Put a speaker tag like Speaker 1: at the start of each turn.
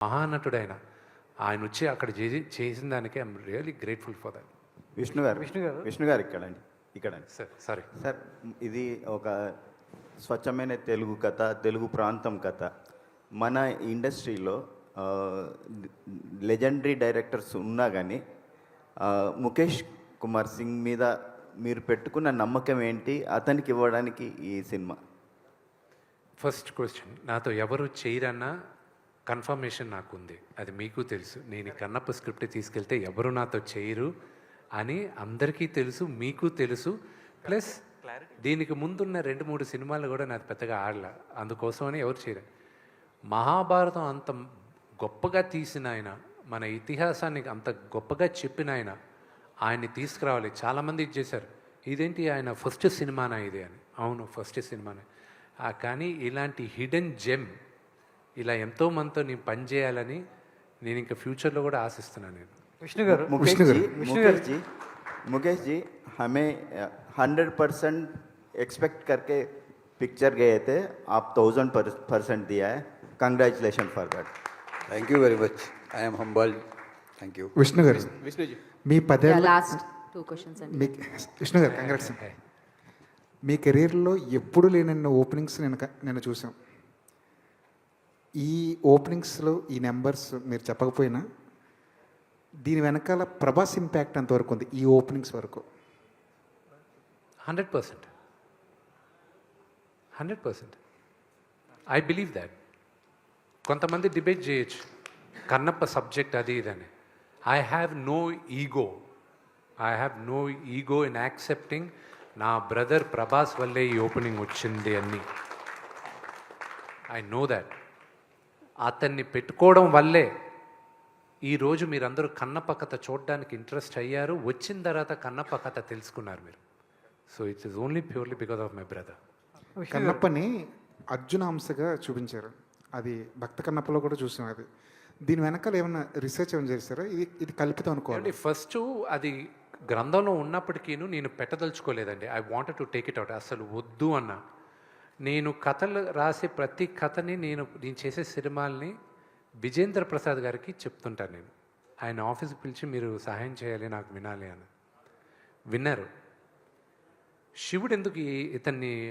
Speaker 1: మహానటుడైన ఆయన వచ్చి అక్కడ చేసిన దానికి I'm really grateful for that.
Speaker 2: Vishnu గారు ఇక్కడండి
Speaker 1: సార్ సారీ
Speaker 2: సార్, ఇది ఒక స్వచ్ఛమైన తెలుగు కథ, తెలుగు ప్రాంతం కథ. మన ఇండస్ట్రీలో లెజెండరీ డైరెక్టర్స్ ఉన్నా కానీ ముఖేష్ కుమార్ సింగ్ మీద మీరు పెట్టుకున్న నమ్మకం ఏంటి, అతనికి ఇవ్వడానికి ఈ సినిమా?
Speaker 1: ఫస్ట్ క్వశ్చన్, నాతో ఎవరు చేయరన్నా కన్ఫర్మేషన్ నాకు ఉంది, అది మీకు తెలుసు. నేను కన్నప్ప స్క్రిప్ట్ తీసుకెళ్తే ఎవరు నాతో చేయరు అని అందరికీ తెలుసు, మీకు తెలుసు. ప్లస్ దీనికి ముందున్న 2-3 సినిమాలు కూడా నాకు పెద్దగా ఆడలే, అందుకోసమని ఎవరు చేయరు. మహాభారతం అంత గొప్పగా తీసిన ఆయన, మన ఇతిహాసాన్ని అంత గొప్పగా చెప్పిన ఆయన్ని తీసుకురావాలి. చాలామంది ఇది చేశారు, ఇదేంటి ఆయన ఫస్ట్ సినిమానా ఇది అని. అవును, ఫస్ట్ సినిమానే. కానీ ఇలాంటి హిడెన్ జెమ్ ఇలా ఎంతోమందితో నేను పనిచేయాలని నేను ఇంకా ఫ్యూచర్లో కూడా ఆశిస్తున్నాను. నేను
Speaker 2: मुकेश जी हमें 100% एक्सपेक्ट करके पिक्चर गए थे, आप 1000% दिया है. Congratulation for that.
Speaker 3: Thank you very much. I am humbled. Thank you.
Speaker 4: Vishnu గారు, మీ 10 ఏళ్ళ
Speaker 5: లాస్ట్ 2 క్వశ్చన్స్ అండి.
Speaker 4: విష్ణు గారు కంగ్రాట్స్. మీ కెరీర్లో ఎప్పుడు లేనన్న ఓపెనింగ్స్ నేను చూసాం. ఈ ఓపెనింగ్స్లో ఈ నెంబర్స్ మీరు చెప్పకపోయినా దీని వెనకాల ప్రభాస్ ఇంపాక్ట్ అంతవరకు ఉంది ఈ ఓపెనింగ్స్ వరకు?
Speaker 1: 100%. I believe that. కొంతమంది డిబేట్ చేయొచ్చు కన్నప్ప సబ్జెక్ట్ అది ఇదని. I have no ego in accepting నా బ్రదర్ ప్రభాస్ వల్లే ఈ ఓపెనింగ్ వచ్చింది అని. I know that. అతన్ని పెట్టుకోవడం వల్లే ఈరోజు మీరందరూ కన్నప్ప కథ చూడడానికి ఇంట్రెస్ట్ అయ్యారు. వచ్చిన తర్వాత కన్నప్ప కథ తెలుసుకున్నారు మీరు. So it's is only purely because of my brother.
Speaker 4: కన్నప్పని అర్జున అంశగా చూపించారు, అది భక్త కన్నప్పలో కూడా చూసాం. అది దీని వెనకాల ఏమైనా రీసెర్చ్ ఏమైనా చేశారా? ఇది కల్పితం అనుకోవాలి.
Speaker 1: ఫస్ట్ అది గ్రంథంలో ఉన్నప్పటికీ నేను పెట్టదలుచుకోలేదండి. I wanted to take it out. అసలు వద్దు అన్న. నేను కథలు రాసే ప్రతి కథని నేను చేసే సినిమాల్ని విజేంద్ర ప్రసాద్ గారికి చెప్తుంటాను. నేను ఆయన ఆఫీస్కి పిలిచి మీరు సహాయం చేయాలి, నాకు వినాలి అని. విన్నారు. శివుడు ఎందుకు ఇతన్ని